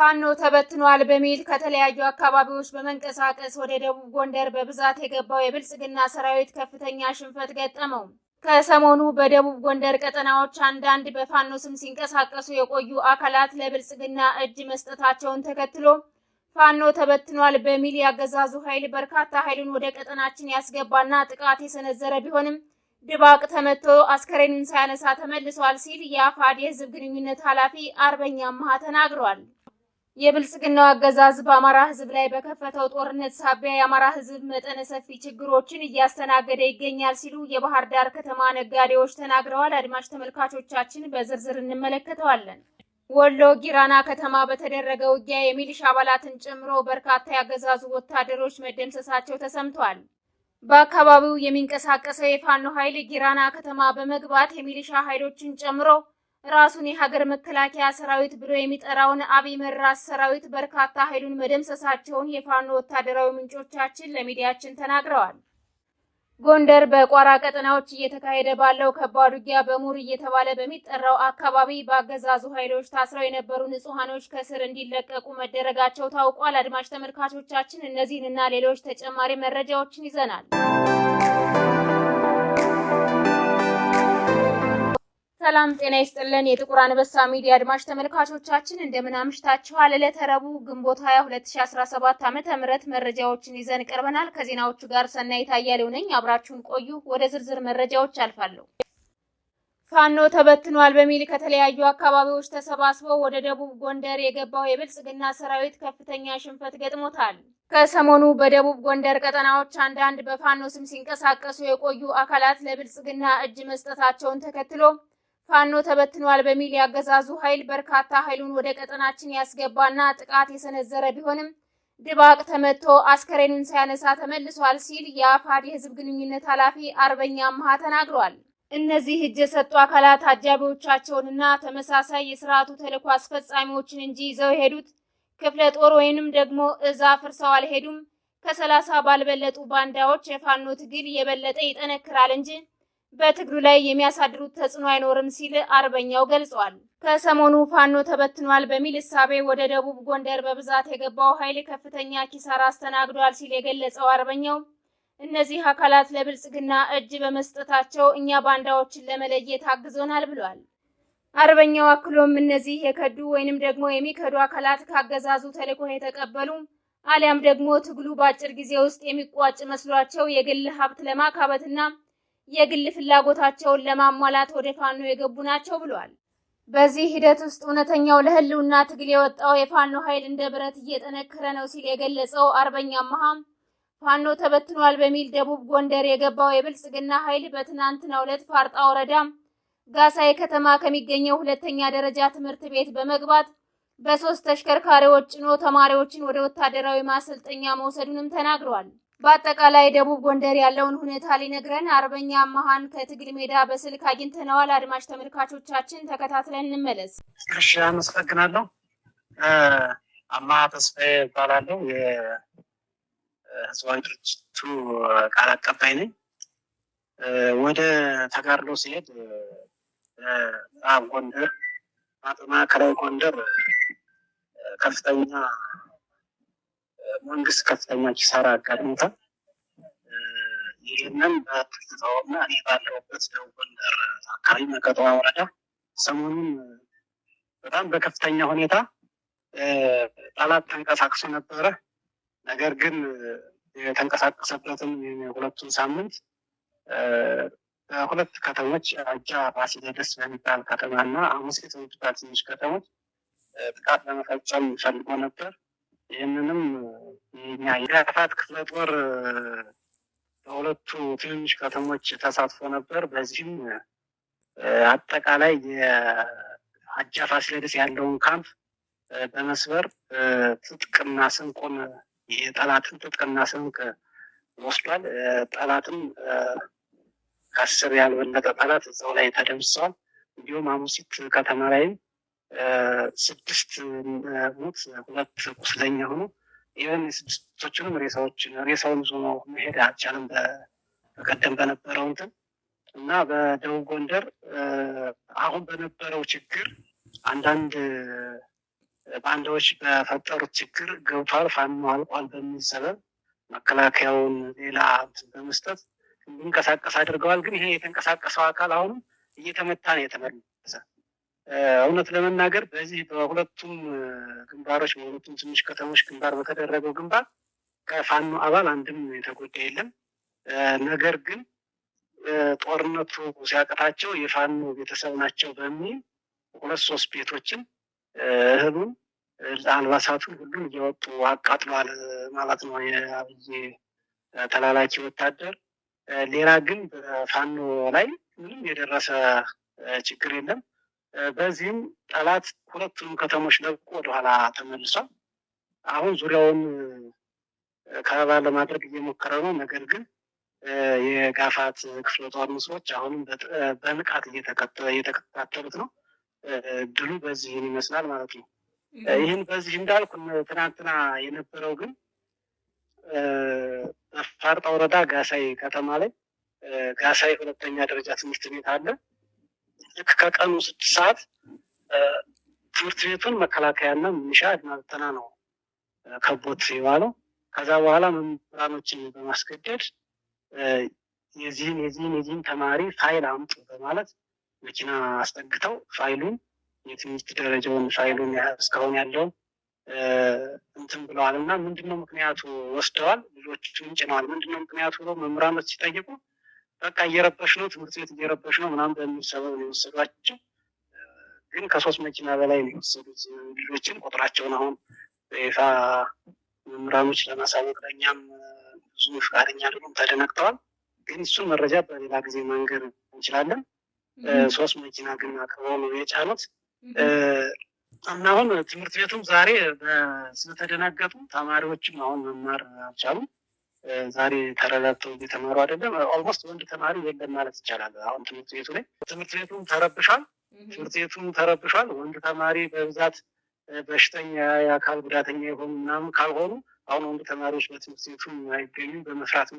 ፋኖ ተበትኗል በሚል ከተለያዩ አካባቢዎች በመንቀሳቀስ ወደ ደቡብ ጎንደር በብዛት የገባው የብልጽግና ሰራዊት ከፍተኛ ሽንፈት ገጠመው። ከሰሞኑ በደቡብ ጎንደር ቀጠናዎች አንዳንድ በፋኖ ስም ሲንቀሳቀሱ የቆዩ አካላት ለብልጽግና እጅ መስጠታቸውን ተከትሎ ፋኖ ተበትኗል በሚል ያገዛዙ ኃይል በርካታ ኃይሉን ወደ ቀጠናችን ያስገባና ጥቃት የሰነዘረ ቢሆንም ድባቅ ተመቶ አስከሬኑን ሳያነሳ ተመልሷል ሲል የአፋድ የህዝብ ግንኙነት ኃላፊ አርበኛ አማሃ ተናግሯል። የብልጽግናው አገዛዝ በአማራ ህዝብ ላይ በከፈተው ጦርነት ሳቢያ የአማራ ህዝብ መጠነ ሰፊ ችግሮችን እያስተናገደ ይገኛል ሲሉ የባህር ዳር ከተማ ነጋዴዎች ተናግረዋል። አድማጭ ተመልካቾቻችን በዝርዝር እንመለከተዋለን። ወሎ ጊራና ከተማ በተደረገ ውጊያ የሚሊሻ አባላትን ጨምሮ በርካታ ያገዛዙ ወታደሮች መደምሰሳቸው ተሰምቷል። በአካባቢው የሚንቀሳቀሰው የፋኖ ኃይል ጊራና ከተማ በመግባት የሚሊሻ ኃይሎችን ጨምሮ ራሱን የሀገር መከላከያ ሰራዊት ብሎ የሚጠራውን አብይ መራስ ሰራዊት በርካታ ኃይሉን መደምሰሳቸውን የፋኖ ወታደራዊ ምንጮቻችን ለሚዲያችን ተናግረዋል። ጎንደር በቋራ ቀጠናዎች እየተካሄደ ባለው ከባድ ውጊያ በሙር እየተባለ በሚጠራው አካባቢ በአገዛዙ ኃይሎች ታስረው የነበሩ ንጹሃኖች ከስር እንዲለቀቁ መደረጋቸው ታውቋል። አድማጭ ተመልካቾቻችን እነዚህንና ሌሎች ተጨማሪ መረጃዎችን ይዘናል። ሰላም ጤና ይስጥልን። የጥቁር አንበሳ ሚዲያ አድማጭ ተመልካቾቻችን እንደምን አምሽታችኋል? ዕለተ ረቡዕ ግንቦት 20 2017 ዓ.ም መረጃዎችን ይዘን ቀርበናል። ከዜናዎቹ ጋር ሰናይት አያሌው ነኝ። አብራችሁን ቆዩ። ወደ ዝርዝር መረጃዎች አልፋለሁ። ፋኖ ተበትኗል በሚል ከተለያዩ አካባቢዎች ተሰባስበው ወደ ደቡብ ጎንደር የገባው የብልጽግና ሰራዊት ከፍተኛ ሽንፈት ገጥሞታል። ከሰሞኑ በደቡብ ጎንደር ቀጠናዎች አንዳንድ በፋኖ ስም ሲንቀሳቀሱ የቆዩ አካላት ለብልጽግና እጅ መስጠታቸውን ተከትሎ ፋኖ ተበትኗል በሚል ያገዛዙ ኃይል በርካታ ኃይሉን ወደ ቀጠናችን ያስገባና ጥቃት የሰነዘረ ቢሆንም ድባቅ ተመቶ አስከሬኑን ሳያነሳ ተመልሷል ሲል የአፋድ የህዝብ ግንኙነት ኃላፊ አርበኛ አማሃ ተናግሯል። እነዚህ እጅ የሰጡ አካላት አጃቢዎቻቸውንና ተመሳሳይ የስርዓቱ ተልዕኮ አስፈጻሚዎችን እንጂ ይዘው የሄዱት ክፍለ ጦር ወይንም ደግሞ እዝ አፍርሰው አልሄዱም። ከ30 ባልበለጡ ባንዳዎች የፋኖ ትግል የበለጠ ይጠነክራል እንጂ በትግሉ ላይ የሚያሳድሩት ተጽዕኖ አይኖርም ሲል አርበኛው ገልጿል። ከሰሞኑ ፋኖ ተበትኗል በሚል እሳቤ ወደ ደቡብ ጎንደር በብዛት የገባው ኃይል ከፍተኛ ኪሳራ አስተናግዷል ሲል የገለጸው አርበኛው እነዚህ አካላት ለብልጽግና እጅ በመስጠታቸው እኛ ባንዳዎችን ለመለየት አግዞናል ብሏል። አርበኛው አክሎም እነዚህ የከዱ ወይንም ደግሞ የሚከዱ አካላት ካገዛዙ ተልዕኮ የተቀበሉ አሊያም ደግሞ ትግሉ በአጭር ጊዜ ውስጥ የሚቋጭ መስሏቸው የግል ሀብት ለማካበትና የግል ፍላጎታቸውን ለማሟላት ወደ ፋኖ የገቡ ናቸው ብሏል። በዚህ ሂደት ውስጥ እውነተኛው ለህልውና ትግል የወጣው የፋኖ ኃይል እንደ ብረት እየጠነከረ ነው ሲል የገለጸው አርበኛ አማሃ ፋኖ ተበትኗል በሚል ደቡብ ጎንደር የገባው የብልጽግና ኃይል በትናንትናው ዕለት ፋርጣ ወረዳ ጋሳይ ከተማ ከሚገኘው ሁለተኛ ደረጃ ትምህርት ቤት በመግባት በ3 ተሽከርካሪዎች ጭኖ ተማሪዎችን ወደ ወታደራዊ ማሰልጠኛ መውሰዱንም ተናግሯል። በአጠቃላይ ደቡብ ጎንደር ያለውን ሁኔታ ሊነግረን አርበኛ አማሃን ከትግል ሜዳ በስልክ አግኝተነዋል። አድማጭ ተመልካቾቻችን ተከታትለን እንመለስ። እሺ፣ አመሰግናለሁ። አማሃ ተስፋዬ እባላለሁ። የህዝባዊ ድርጅቱ ቃል አቀባይ ነኝ። ወደ ተጋድሎ ሲሄድ ጎንደር ማዕከላዊ ጎንደር መንግስት ከፍተኛ ኪሳራ አጋጥሞታል። ይህንን በትልታውና እኔ ባለሁበት ደቡብ ጎንደር አካባቢ መቀጠዋ ወረዳ ሰሞኑን በጣም በከፍተኛ ሁኔታ ጠላት ተንቀሳቅሶ ነበረ። ነገር ግን የተንቀሳቀሰበትን ሁለቱን ሳምንት በሁለት ከተሞች አጃ ፋሲለደስ በሚባል ከተማና አሙሴት በሚባል ትንሽ ከተሞች ጥቃት ለመፈጸም ፈልጎ ነበር። ይህንንም የአፋድ ክፍለ ጦር በሁለቱ ትንሽ ከተሞች ተሳትፎ ነበር። በዚህም አጠቃላይ የአጃ ፋሲለደስ ያለውን ካምፕ በመስበር ትጥቅና ስንቁን የጠላትን ትጥቅና ስንቅ ወስዷል። ጠላትም ከ10 ያልበለጠ ጠላት እዛው ላይ ተደምስሰዋል። እንዲሁም አሙሲት ከተማ ላይም 6 ሞት 2 ቁስለኛ ሆኖ ይህን የስድስቶቹንም ሬሳውን ይዞ ነው መሄድ አልቻለም። በቀደም በነበረው እንትን እና በደቡብ ጎንደር አሁን በነበረው ችግር አንዳንድ ባንዳዎች በፈጠሩት ችግር ገብቷል፣ ፋኖ አልቋል በሚል ሰበብ መከላከያውን ሌላ በመስጠት እንዲንቀሳቀስ አድርገዋል። ግን ይሄ የተንቀሳቀሰው አካል አሁንም እየተመታ ነው የተመለሰ። እውነት ለመናገር በዚህ በሁለቱም ግንባሮች በሁለቱም ትንሽ ከተሞች ግንባር በተደረገው ግንባር ከፋኖ አባል አንድም የተጎዳ የለም። ነገር ግን ጦርነቱ ሲያቅታቸው የፋኖ ቤተሰብ ናቸው በሚል 2-3 ቤቶችን እህሉን አልባሳቱን ሁሉም እየወጡ አቃጥሏል ማለት ነው የአብይ ተላላኪ ወታደር። ሌላ ግን በፋኖ ላይ ምንም የደረሰ ችግር የለም። በዚህም ጠላት ሁለቱንም ከተሞች ለቆ ወደኋላ ተመልሷል። አሁን ዙሪያውን ከበባ ለማድረግ እየሞከረ ነው። ነገር ግን የጋፋት ክፍለ ጦር ምስሎች አሁንም በንቃት እየተከታተሉት ነው። ድሉ በዚህን ይመስላል ማለት ነው። ይህን በዚህ እንዳልኩ ትናንትና የነበረው ግን ፋርጣ ወረዳ ጋሳይ ከተማ ላይ ጋሳይ ሁለተኛ ደረጃ ትምህርት ቤት አለ። ልክ ከቀኑ 6 ሰዓት ትምህርት ቤቱን መከላከያና ሚሊሻ አድማ ብተና ነው ከቦት የዋለው። ከዛ በኋላ መምህራኖችን በማስገደድ የዚህን ተማሪ ፋይል አምጡ በማለት መኪና አስጠግተው ፋይሉን የትምህርት ደረጃውን ፋይሉን እስካሁን ያለውን እንትን ብለዋል። እና ምንድነው ምክንያቱ ወስደዋል፣ ልጆቹን ጭነዋል። ምንድነው ምክንያቱ ብለው መምህራኖች ሲጠይቁ በቃ እየረበሽ ነው፣ ትምህርት ቤት እየረበሽ ነው ምናምን በሚል ሰበብ ነው የወሰዷቸው። ግን ከ3 መኪና በላይ ነው የወሰዱት ልጆችን። ቁጥራቸውን አሁን በይፋ መምህራኖች ለማሳወቅ ለእኛም ብዙ ፈቃደኛ አይደሉም፣ ተደናግጠዋል። ግን እሱን መረጃ በሌላ ጊዜ መንገር እንችላለን። 3 መኪና ግን አቅርበው ነው የጫኑት። እና አሁን ትምህርት ቤቱም ዛሬ ስለተደናገጡ ተማሪዎችም አሁን መማር አልቻሉም። ዛሬ ተረጋግተው እየተማሩ አይደለም። ኦልሞስት ወንድ ተማሪ የለም ማለት ይቻላል። አሁን ትምህርት ቤቱ ላይ ትምህርት ቤቱም ተረብሿል። ወንድ ተማሪ በብዛት በሽተኛ የአካል ጉዳተኛ የሆኑ ምናምን ካልሆኑ አሁን ወንድ ተማሪዎች በትምህርት ቤቱም አይገኙም። በመፍራት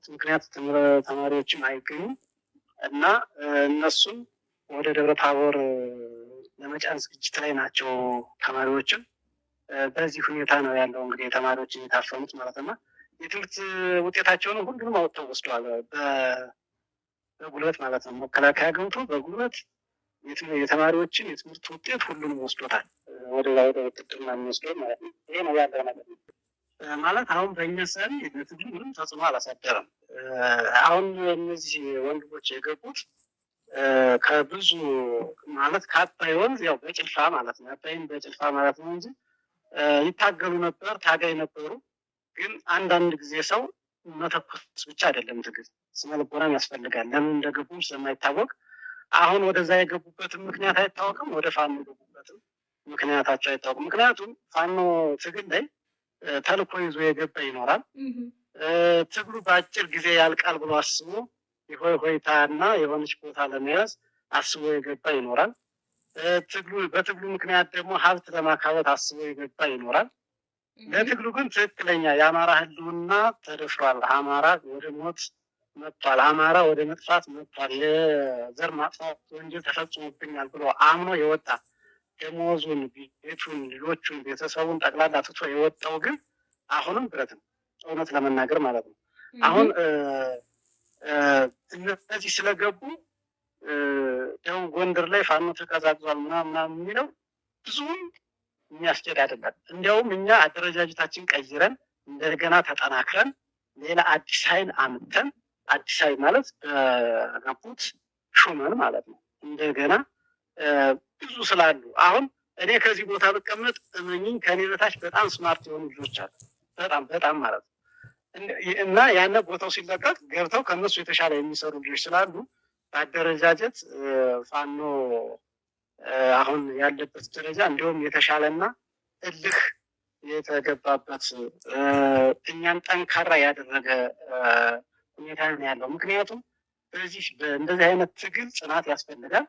ምክንያት ተማሪዎችም አይገኙም እና እነሱም ወደ ደብረ ታቦር ለመጫን ዝግጅት ላይ ናቸው ተማሪዎችም። በዚህ ሁኔታ ነው ያለው እንግዲህ ተማሪዎችን የታፈኑት ማለት ነው። የትምህርት ውጤታቸውን ሁሉንም አውጥተው ወስደዋል በጉልበት ማለት ነው። መከላከያ ገብቶ በጉልበት የተማሪዎችን የትምህርት ውጤት ሁሉንም ወስዶታል። ወደ ውትድርና የሚወስደው ማለት ነው። ይሄ ነው ያለው ነገር ማለት አሁን በእኛ ሰሪ በትግሉ ምንም ተጽዕኖ አላሳደረም። አሁን እነዚህ ወንድሞች የገቡት ከብዙ ማለት ከአባይ ወንዝ ያው በጭልፋ ማለት ነው። አባይን በጭልፋ ማለት ነው እንጂ ይታገሉ ነበር፣ ታጋይ ነበሩ። ግን አንዳንድ ጊዜ ሰው መተኮስ ብቻ አይደለም ትግል፣ ስነ ልቦናም ያስፈልጋል። ለምን እንደገቡም ስለማይታወቅ አሁን ወደዛ የገቡበትም ምክንያት አይታወቅም፣ ወደ ፋኖ የገቡበትም ምክንያታቸው አይታወቅም። ምክንያቱም ፋኖ ትግል ላይ ተልኮ ይዞ የገባ ይኖራል። ትግሉ በአጭር ጊዜ ያልቃል ብሎ አስቦ የሆይ ሆይታ እና የሆነች ቦታ ለመያዝ አስቦ የገባ ይኖራል። በትግሉ ምክንያት ደግሞ ሀብት ለማካበት አስቦ የገባ ይኖራል። ለትግሉ ግን ትክክለኛ የአማራ ህልውና ተደፍሯል፣ አማራ ወደ ሞት መጥቷል፣ አማራ ወደ መጥፋት መጥቷል፣ የዘር ማጥፋት ወንጀል ተፈጽሞብኛል ብሎ አምኖ የወጣ ደሞዙን፣ ቤቱን፣ ልጆቹን፣ ቤተሰቡን ጠቅላላ ትቶ የወጣው ግን አሁንም ብረት ነው፣ እውነት ለመናገር ማለት ነው። አሁን እነዚህ ስለገቡ ደቡብ ጎንደር ላይ ፋኖ ተቀዛቅዟል ምናምን የሚለው ብዙም የሚያስኬድ አይደለም። እንዲያውም እኛ አደረጃጀታችን ቀይረን እንደገና ተጠናክረን ሌላ አዲስ ኃይል አምተን፣ አዲስ ኃይል ማለት በገቡት ሹመን ማለት ነው። እንደገና ብዙ ስላሉ አሁን እኔ ከዚህ ቦታ ብቀመጥ እመኝኝ ከኔ በታች በጣም ስማርት የሆኑ ልጆች አሉ። በጣም ማለት ነው። እና ያነ ቦታው ሲለቀቅ ገብተው ከነሱ የተሻለ የሚሰሩ ልጆች ስላሉ በአደረጃጀት ፋኖ አሁን ያለበት ደረጃ እንዲሁም የተሻለና እልህ የተገባበት እኛን ጠንካራ ያደረገ ሁኔታ ነው ያለው። ምክንያቱም እንደዚህ አይነት ትግል ጽናት ያስፈልጋል።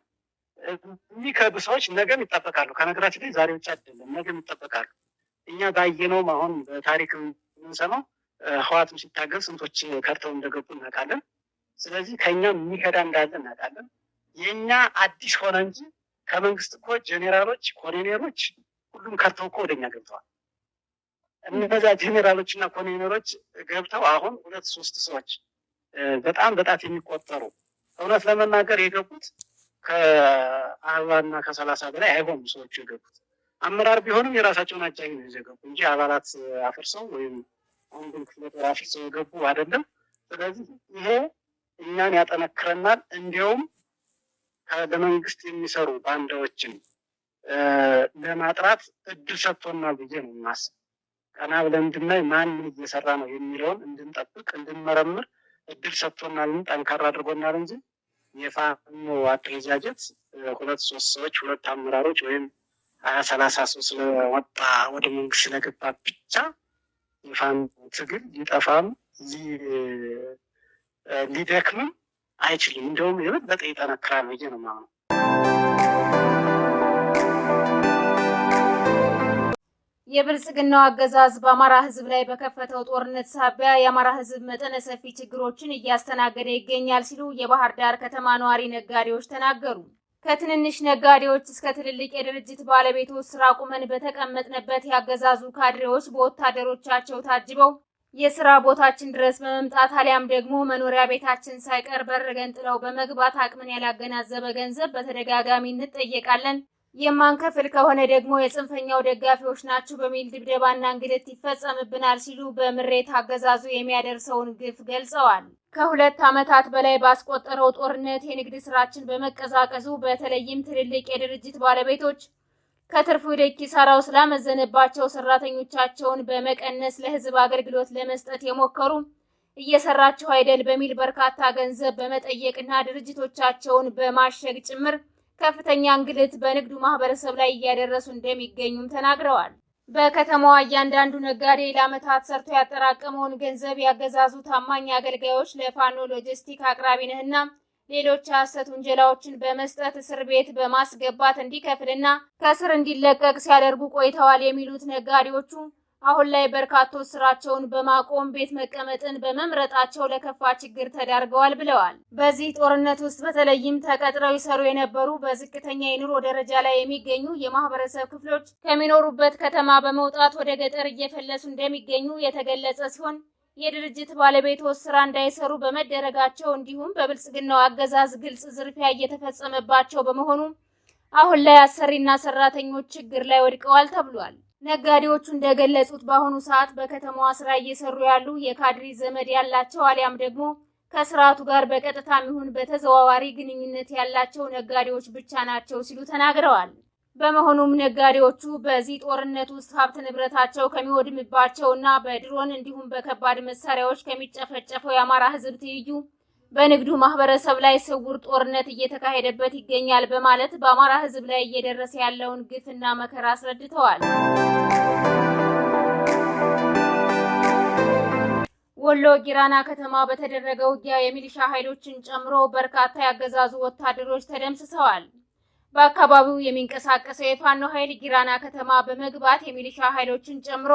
የሚከዱ ሰዎች ነገም ይጠበቃሉ። ከነገራችን ላይ ዛሬ ብቻ አይደለም፣ ነገም ይጠበቃሉ። እኛ ባየነውም አሁን በታሪክ የምንሰማው ህዋትም ሲታገል ስንቶች ከርተው እንደገቡ እናውቃለን። ስለዚህ ከእኛም የሚከዳ እንዳለ እናውቃለን። የእኛ አዲስ ሆነ እንጂ ከመንግስት እኮ ጄኔራሎች፣ ኮሎኔሎች ሁሉም ከርተው እኮ ወደኛ ገብተዋል። እነዛ ጄኔራሎች እና ኮሎኔሎች ገብተው አሁን 2-3 ሰዎች በጣም በጣት የሚቆጠሩ እውነት ለመናገር የገቡት ከ40 እና ከ30 በላይ አይሆኑም ሰዎቹ የገቡት። አመራር ቢሆንም የራሳቸውን አጃቢ ነው የገቡ እንጂ አባላት አፍርሰው ወይም አንዱን ክፍለ ጦር አፍርሰው የገቡ አይደለም። ስለዚህ ይሄ እኛን ያጠነክረናል። እንዲያውም ለመንግስት የሚሰሩ ባንዳዎችን ለማጥራት እድል ሰጥቶናል ብዬ ነው የማስበው። ቀና ብለን እንድናይ ማን እየሰራ ነው የሚለውን እንድንጠብቅ እንድንመረምር እድል ሰጥቶናል፣ ጠንካራ አድርጎናል እንጂ የፋኖ አደረጃጀት 2-3 ሰዎች 2 አመራሮች ወይም 20-30 ሰው ስለወጣ ወደ መንግስት ስለገባ ብቻ የፋኖ ትግል ሊጠፋም ሊደክምም አይችልም። እንደውም የበለጠ ይጠነክራል ብዬ ነው የማምነው። የብልጽግናው አገዛዝ በአማራ ህዝብ ላይ በከፈተው ጦርነት ሳቢያ የአማራ ህዝብ መጠነ ሰፊ ችግሮችን እያስተናገደ ይገኛል ሲሉ የባህር ዳር ከተማ ነዋሪ ነጋዴዎች ተናገሩ። ከትንንሽ ነጋዴዎች እስከ ትልልቅ የድርጅት ባለቤቶች ስራ ቁመን በተቀመጥንበት ያገዛዙ ካድሬዎች በወታደሮቻቸው ታጅበው የስራ ቦታችን ድረስ በመምጣት አሊያም ደግሞ መኖሪያ ቤታችን ሳይቀር በር ገንጥለው በመግባት አቅምን ያላገናዘበ ገንዘብ በተደጋጋሚ እንጠየቃለን፣ የማንከፍል ከሆነ ደግሞ የጽንፈኛው ደጋፊዎች ናችሁ በሚል ድብደባና እንግልት ይፈጸምብናል ሲሉ በምሬት አገዛዙ የሚያደርሰውን ግፍ ገልጸዋል። ከ2 ዓመታት በላይ ባስቆጠረው ጦርነት የንግድ ስራችን በመቀዛቀዙ በተለይም ትልልቅ የድርጅት ባለቤቶች ከትርፉ ይልቅ ኪሳራው ስላመዘነባቸው ሰራተኞቻቸውን በመቀነስ ለህዝብ አገልግሎት ለመስጠት የሞከሩ እየሰራችሁ አይደል በሚል በርካታ ገንዘብ በመጠየቅና ድርጅቶቻቸውን በማሸግ ጭምር ከፍተኛ እንግልት በንግዱ ማህበረሰብ ላይ እያደረሱ እንደሚገኙም ተናግረዋል። በከተማዋ እያንዳንዱ ነጋዴ ለዓመታት ሰርቶ ያጠራቀመውን ገንዘብ ያገዛዙ ታማኝ አገልጋዮች ለፋኖ ሎጂስቲክ አቅራቢ ነህና ሌሎች ሐሰት ወንጀላዎችን በመስጠት እስር ቤት በማስገባት እንዲከፍልና ከስር እንዲለቀቅ ሲያደርጉ ቆይተዋል የሚሉት ነጋዴዎቹ አሁን ላይ በርካቶች ስራቸውን በማቆም ቤት መቀመጥን በመምረጣቸው ለከፋ ችግር ተዳርገዋል ብለዋል። በዚህ ጦርነት ውስጥ በተለይም ተቀጥረው ይሰሩ የነበሩ በዝቅተኛ የኑሮ ደረጃ ላይ የሚገኙ የማህበረሰብ ክፍሎች ከሚኖሩበት ከተማ በመውጣት ወደ ገጠር እየፈለሱ እንደሚገኙ የተገለጸ ሲሆን የድርጅት ባለቤቶች ስራ እንዳይሰሩ በመደረጋቸው እንዲሁም በብልጽግናው አገዛዝ ግልጽ ዝርፊያ እየተፈጸመባቸው በመሆኑ አሁን ላይ አሰሪና ሰራተኞች ችግር ላይ ወድቀዋል ተብሏል። ነጋዴዎቹ እንደገለጹት በአሁኑ ሰዓት በከተማዋ ስራ እየሰሩ ያሉ የካድሪ ዘመድ ያላቸው አሊያም ደግሞ ከስርዓቱ ጋር በቀጥታም ይሁን በተዘዋዋሪ ግንኙነት ያላቸው ነጋዴዎች ብቻ ናቸው ሲሉ ተናግረዋል። በመሆኑም ነጋዴዎቹ በዚህ ጦርነት ውስጥ ሀብት ንብረታቸው ከሚወድምባቸውና በድሮን እንዲሁም በከባድ መሳሪያዎች ከሚጨፈጨፈው የአማራ ህዝብ ትይዩ በንግዱ ማህበረሰብ ላይ ስውር ጦርነት እየተካሄደበት ይገኛል በማለት በአማራ ህዝብ ላይ እየደረሰ ያለውን ግፍና መከራ አስረድተዋል። ወሎ ጊራና ከተማ በተደረገው ውጊያ የሚሊሻ ኃይሎችን ጨምሮ በርካታ ያገዛዙ ወታደሮች ተደምስሰዋል። በአካባቢው የሚንቀሳቀሰው የፋኖ ኃይል ጊራና ከተማ በመግባት የሚሊሻ ኃይሎችን ጨምሮ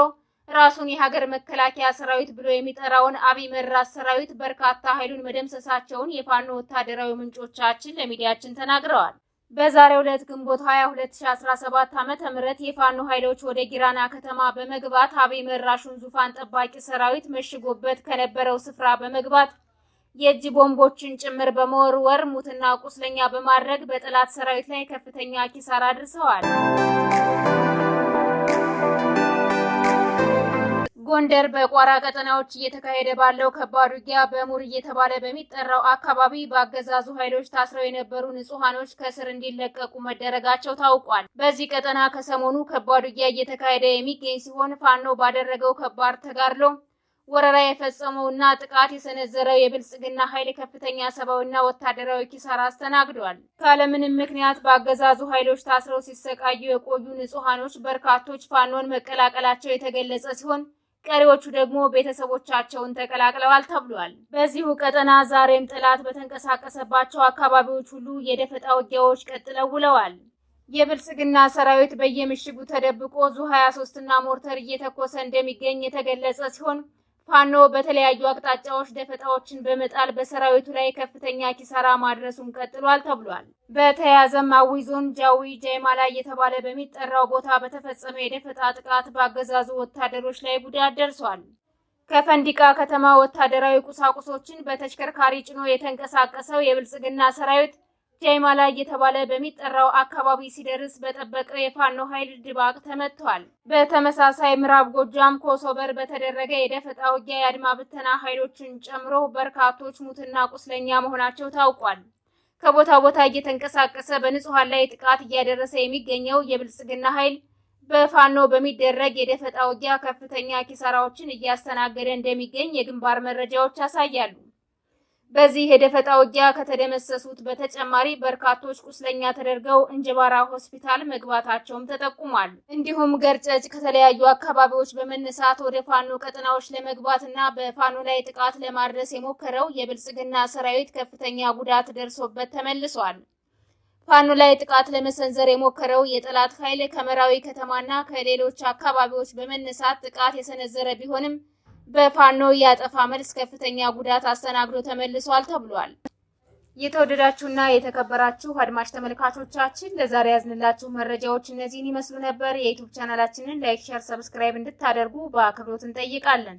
ራሱን የሀገር መከላከያ ሰራዊት ብሎ የሚጠራውን አብይ መራሽ ሰራዊት በርካታ ኃይሉን መደምሰሳቸውን የፋኖ ወታደራዊ ምንጮቻችን ለሚዲያችን ተናግረዋል። በዛሬው ዕለት ግንቦት 20 2017 ዓ.ም የፋኖ ኃይሎች ወደ ጊራና ከተማ በመግባት አብይ መራሹን ዙፋን ጠባቂ ሰራዊት መሽጎበት ከነበረው ስፍራ በመግባት የእጅ ቦምቦችን ጭምር በመወርወር ሙትና ቁስለኛ በማድረግ በጠላት ሰራዊት ላይ ከፍተኛ ኪሳራ አድርሰዋል። ጎንደር በቋራ ቀጠናዎች እየተካሄደ ባለው ከባድ ውጊያ በሙር እየተባለ በሚጠራው አካባቢ በአገዛዙ ኃይሎች ታስረው የነበሩ ንጹሃኖች ከስር እንዲለቀቁ መደረጋቸው ታውቋል። በዚህ ቀጠና ከሰሞኑ ከባድ ውጊያ እየተካሄደ የሚገኝ ሲሆን ፋኖ ባደረገው ከባድ ተጋድሎ ወረራ የፈጸመውና ጥቃት የሰነዘረው የብልጽግና ኃይል ከፍተኛ ሰብአዊና ወታደራዊ ኪሳራ አስተናግዷል። ካለምንም ምክንያት በአገዛዙ ኃይሎች ታስረው ሲሰቃዩ የቆዩ ንጹሃኖች በርካቶች ፋኖን መቀላቀላቸው የተገለጸ ሲሆን ቀሪዎቹ ደግሞ ቤተሰቦቻቸውን ተቀላቅለዋል ተብሏል። በዚሁ ቀጠና ዛሬም ጠላት በተንቀሳቀሰባቸው አካባቢዎች ሁሉ የደፈጣ ውጊያዎች ቀጥለው ውለዋል። የብልጽግና ሰራዊት በየምሽጉ ተደብቆ ዙ 23 እና ሞርተር እየተኮሰ እንደሚገኝ የተገለጸ ሲሆን ፋኖ በተለያዩ አቅጣጫዎች ደፈጣዎችን በመጣል በሰራዊቱ ላይ ከፍተኛ ኪሳራ ማድረሱን ቀጥሏል ተብሏል። በተያያዘም አዊ ዞን ጃዊ ጃይማ ላይ የተባለ በሚጠራው ቦታ በተፈጸመ የደፈጣ ጥቃት በአገዛዙ ወታደሮች ላይ ጉዳት ደርሷል። ከፈንዲቃ ከተማ ወታደራዊ ቁሳቁሶችን በተሽከርካሪ ጭኖ የተንቀሳቀሰው የብልጽግና ሰራዊት ጃይማ ላይ የተባለ በሚጠራው አካባቢ ሲደርስ በጠበቀው የፋኖ ኃይል ድባቅ ተመቷል። በተመሳሳይ ምዕራብ ጎጃም ኮሶበር በተደረገ የደፈጣ ውጊያ የአድማ ብተና ኃይሎችን ጨምሮ በርካቶች ሙትና ቁስለኛ መሆናቸው ታውቋል። ከቦታ ቦታ እየተንቀሳቀሰ በንጹሃን ላይ ጥቃት እያደረሰ የሚገኘው የብልጽግና ኃይል በፋኖ በሚደረግ የደፈጣ ውጊያ ከፍተኛ ኪሳራዎችን እያስተናገደ እንደሚገኝ የግንባር መረጃዎች ያሳያሉ። በዚህ የደፈጣ ውጊያ ከተደመሰሱት በተጨማሪ በርካቶች ቁስለኛ ተደርገው እንጅባራ ሆስፒታል መግባታቸውም ተጠቁሟል። እንዲሁም ገርጨጭ ከተለያዩ አካባቢዎች በመነሳት ወደ ፋኖ ቀጠናዎች ለመግባትና በፋኖ ላይ ጥቃት ለማድረስ የሞከረው የብልጽግና ሰራዊት ከፍተኛ ጉዳት ደርሶበት ተመልሷል። ፋኖ ላይ ጥቃት ለመሰንዘር የሞከረው የጠላት ኃይል ከመራዊ ከተማና ከሌሎች አካባቢዎች በመነሳት ጥቃት የሰነዘረ ቢሆንም በፋኖ ያጠፋ መልስ ከፍተኛ ጉዳት አስተናግዶ ተመልሷል ተብሏል። የተወደዳችሁና የተከበራችሁ አድማጭ ተመልካቾቻችን ለዛሬ ያዝንላችሁ መረጃዎች እነዚህን ይመስሉ ነበር። የዩቲዩብ ቻናላችንን ላይክ፣ ሼር፣ ሰብስክራይብ እንድታደርጉ በአክብሮት እንጠይቃለን።